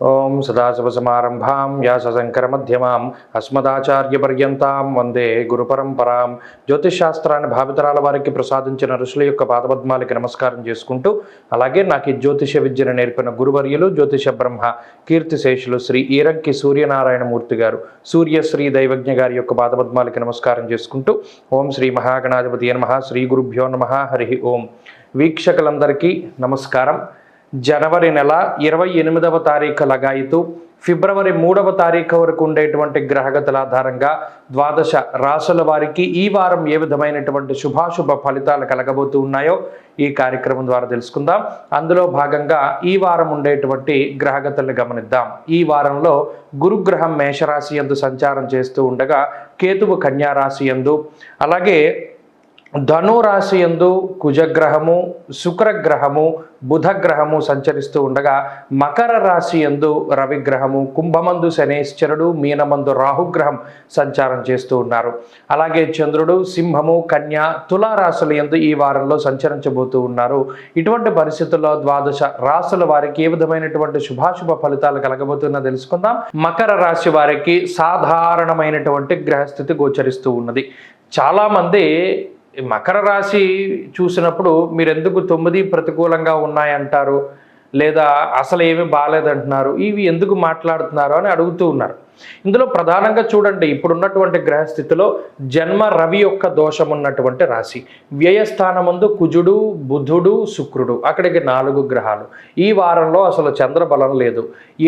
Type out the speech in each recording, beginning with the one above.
ఓం సదాశివసమారంభాం వ్యాసశంకరమధ్యమాం అస్మదాచార్యపర్యంతాం వందే గురుపరంపరాం. జ్యోతిషాస్త్రాన్ని భావితరాల వారికి ప్రసాదించిన ఋషుల యొక్క పాదపద్మాలకి నమస్కారం చేసుకుంటూ, అలాగే నాకు ఈ జ్యోతిష విద్యను నేర్పిన గురువర్యులు జ్యోతిష బ్రహ్మ కీర్తిశేషులు శ్రీ ఈరంకి సూర్యనారాయణమూర్తి గారు, సూర్యశ్రీ దైవజ్ఞ గారి యొక్క పాదపద్మాలకి నమస్కారం చేసుకుంటూ, ఓం శ్రీ మహాగణాధిపతి నమః, శ్రీ గురుభ్యో నమః, హరి ఓం. వీక్షకులందరికీ నమస్కారం. జనవరి నెల 28వ తారీఖు లగాయితూ ఫిబ్రవరి 3వ తారీఖు వరకు ఉండేటువంటి గ్రహగతుల ఆధారంగా ద్వాదశ రాశుల వారికి ఈ వారం ఏ విధమైనటువంటి శుభాశుభ ఫలితాలు కలగబోతూ ఉన్నాయో ఈ కార్యక్రమం ద్వారా తెలుసుకుందాం. అందులో భాగంగా ఈ వారం ఉండేటువంటి గ్రహగతులను గమనిద్దాం. ఈ వారంలో గురుగ్రహం మేషరాశి యందు సంచారం చేస్తూ ఉండగా, కేతువు కన్యా రాశి యందు, అలాగే ధనురాశి యందు కుజగ్రహము, శుక్రగ్రహము, బుధగ్రహము సంచరిస్తూ ఉండగా, మకర రాశి యందు రవిగ్రహము, కుంభమందు శనేశ్వరుడు, మీనమందు రాహుగ్రహం సంచారం చేస్తూ ఉన్నారు. అలాగే చంద్రుడు సింహము, కన్య, తులారాశుల యందు ఈ వారంలో సంచరించబోతూ ఉన్నారు. ఇటువంటి పరిస్థితుల్లో ద్వాదశ రాశుల వారికి ఏ విధమైనటువంటి శుభాశుభ ఫలితాలు కలగబోతున్నా తెలుసుకుందాం. మకర రాశి వారికి సాధారణమైనటువంటి గ్రహస్థితి గోచరిస్తూ ఉన్నది. చాలామంది మకర రాశి చూసినప్పుడు మీరు ఎందుకు 9 ప్రతికూలంగా ఉన్నాయంటారు, లేదా అసలు ఏమీ బాగాలేదంటున్నారు, ఇవి ఎందుకు మాట్లాడుతున్నారు అని అడుగుతూ ఉన్నారు. ఇందులో ప్రధానంగా చూడండి, ఇప్పుడున్నటువంటి గ్రహస్థితిలో జన్మ రవి యొక్క దోషం ఉన్నటువంటి రాశి, వ్యయస్థానమందు కుజుడు, బుధుడు, శుక్రుడు, అక్కడికి 4 గ్రహాలు. ఈ వారంలో అసలు చంద్రబలం లేదు,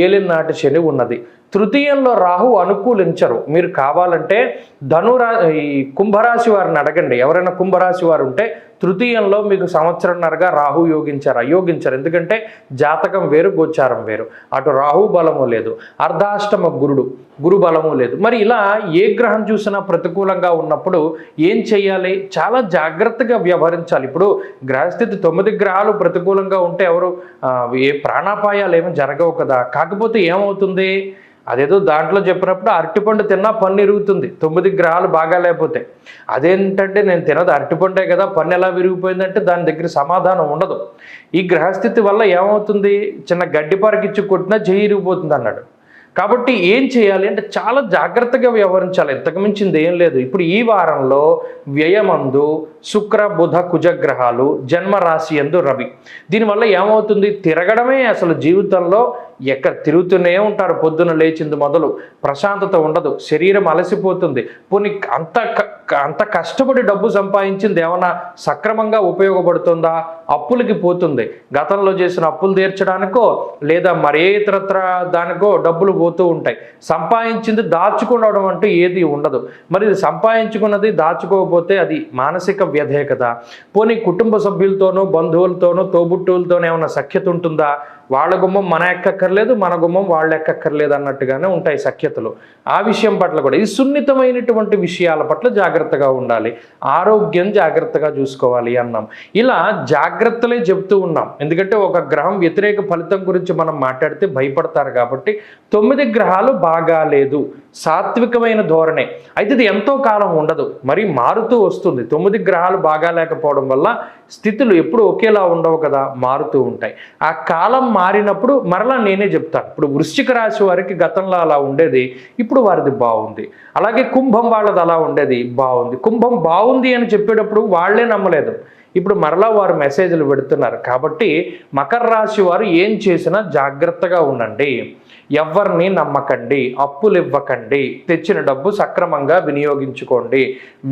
ఏలినాటి శని ఉన్నది. తృతీయంలో రాహు అనుకూలించరు. మీరు కావాలంటే ఈ కుంభరాశి వారిని అడగండి. ఎవరైనా కుంభరాశి వారు ఉంటే తృతీయంలో మీకు సంవత్సరంన్నరగా రాహు అయోగించరు. ఎందుకంటే జాతకం వేరు, గోచారం వేరు. అటు రాహు బలము లేదు, అర్ధాష్టమ గురు బలము లేదు. మరి ఇలా ఏ గ్రహం చూసినా ప్రతికూలంగా ఉన్నప్పుడు ఏం చేయాలి? చాలా జాగ్రత్తగా వ్యవహరించాలి. ఇప్పుడు గ్రహస్థితి 9 గ్రహాలు ప్రతికూలంగా ఉంటే ఏ ప్రాణాపాయాలు ఏమీ జరగవు కదా. కాకపోతే ఏమవుతుంది, అదేదో దాంట్లో చెప్పినప్పుడు అరటిపండు తిన్నా పన్ను ఇరుగుతుంది 9 గ్రహాలు బాగా లేకపోతే. అదేంటంటే నేను తినదు అరటిపండే కదా, పన్ను ఎలా విరిగిపోయిందంటే దాని దగ్గర సమాధానం ఉండదు. ఈ గ్రహస్థితి వల్ల ఏమవుతుంది, చిన్న గడ్డి పరకిచ్చి కొట్టినా చెయ్యి ఇరిగిపోతుంది అన్నాడు. కాబట్టి ఏం చేయాలి అంటే చాలా జాగ్రత్తగా వ్యవహరించాలి, ఇంతకు మించింది ఏం లేదు. ఇప్పుడు ఈ వారంలో వ్యయమందు శుక్ర, బుధ, కుజగ్రహాలు, జన్మరాశి యందు రవి. దీనివల్ల ఏమవుతుంది, తిరగడమే అసలు జీవితంలో. ఎక్కడ తిరుగుతూనే ఉంటారు, పొద్దున లేచింది మొదలు ప్రశాంతత ఉండదు, శరీరం అలసిపోతుంది. పోనీ అంత కష్టపడి డబ్బు సంపాదించింది ఏమన్నా సక్రమంగా ఉపయోగపడుతుందా? అప్పులకి పోతుంది. గతంలో చేసిన అప్పులు తీర్చడానికో లేదా మరే ఇతరత్ర దానికో డబ్బులు పోతూ ఉంటాయి. సంపాదించింది దాచుకోవడం అంటూ ఏది ఉండదు. మరి ఇది సంపాదించుకున్నది దాచుకోకపోతే అది మానసిక వ్యధే కదా. పోనీ కుటుంబ సభ్యులతోనూ, బంధువులతోనూ, తోబుట్టువులతోనూ ఏమైనా సఖ్యత ఉంటుందా? వాళ్ళ గుమ్మం మన ఎక్కక్కర్లేదు, మన గుమ్మం వాళ్ళు ఎక్కక్కర్లేదు అన్నట్టుగానే ఉంటాయి సఖ్యతలు. ఆ విషయం పట్ల కూడా ఈ సున్నితమైనటువంటి విషయాల పట్ల జాగ్రత్తగా ఉండాలి. ఆరోగ్యం జాగ్రత్తగా చూసుకోవాలి అన్నాం. ఇలా జాగ్రత్తలే చెబుతూ ఉన్నాం. ఎందుకంటే ఒక గ్రహం వ్యతిరేక ఫలితం గురించి మనం మాట్లాడితే భయపడతారు. కాబట్టి 9 గ్రహాలు బాగా లేదు, సాత్వికమైన ధోరణే. అయితే ఇది ఎంతో కాలం ఉండదు, మరి మారుతూ వస్తుంది. 9 గ్రహాలు బాగా లేకపోవడం వల్ల స్థితులు ఎప్పుడు ఒకేలా ఉండవు కదా, మారుతూ ఉంటాయి. ఆ కాలం మారినప్పుడు మరలా నేనే చెప్తాను. ఇప్పుడు వృశ్చిక రాశి వారికి గతంలో అలా ఉండేది, ఇప్పుడు వారిది బాగుంది. అలాగే కుంభం వాళ్ళది అలా ఉండేది, బాగుంది. కుంభం బాగుంది అని చెప్పేటప్పుడు వాళ్ళే నమ్మలేదు, ఇప్పుడు మరలా వారు మెసేజ్లు పెడుతున్నారు. కాబట్టి మకర రాశి వారు ఏం చేసినా జాగ్రత్తగా ఉండండి, ఎవరిని నమ్మకండి, అప్పులు ఇవ్వకండి, తెచ్చిన డబ్బు సక్రమంగా వినియోగించుకోండి,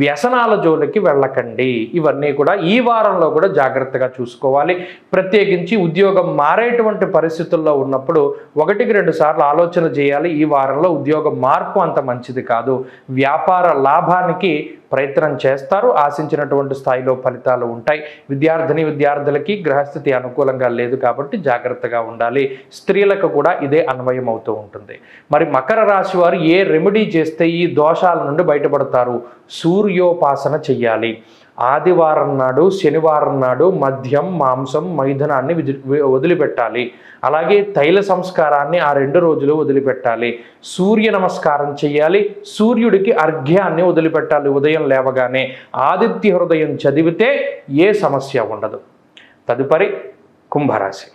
వ్యసనాల జోలికి వెళ్ళకండి. ఇవన్నీ కూడా ఈ వారంలో కూడా జాగ్రత్తగా చూసుకోవాలి. ప్రత్యేకించి ఉద్యోగం మారేటువంటి పరిస్థితుల్లో ఉన్నప్పుడు 1-2 సార్లు ఆలోచన చేయాలి. ఈ వారంలో ఉద్యోగ మార్పు అంత మంచిది కాదు. వ్యాపార లాభానికి ప్రయత్నం చేస్తారు, ఆశించినటువంటి స్థాయిలో ఫలితాలు ఉంటాయి. విద్యార్థులకి గ్రహస్థితి అనుకూలంగా లేదు కాబట్టి జాగ్రత్తగా ఉండాలి. స్త్రీలకు కూడా ఇదే అన్వయం అవుతూ ఉంటుంది. మరి మకర రాశి వారు ఏ రెమెడీ చేస్తే ఈ దోషాల నుండి బయటపడతారు? సూర్యోపాసన చెయ్యాలి. ఆదివారం నాడు, శనివారం నాడు మద్యం, మాంసం, మైథునాన్ని వదిలిపెట్టాలి. అలాగే తైల సంస్కారాన్ని ఆ 2 రోజులు వదిలిపెట్టాలి. సూర్య నమస్కారం చేయాలి. సూర్యుడికి అర్ఘ్యాన్ని వదిలిపెట్టాలి. ఉదయం లేవగానే ఆదిత్య హృదయం చదివితే ఏ సమస్య ఉండదు. తదుపరి కుంభరాశి.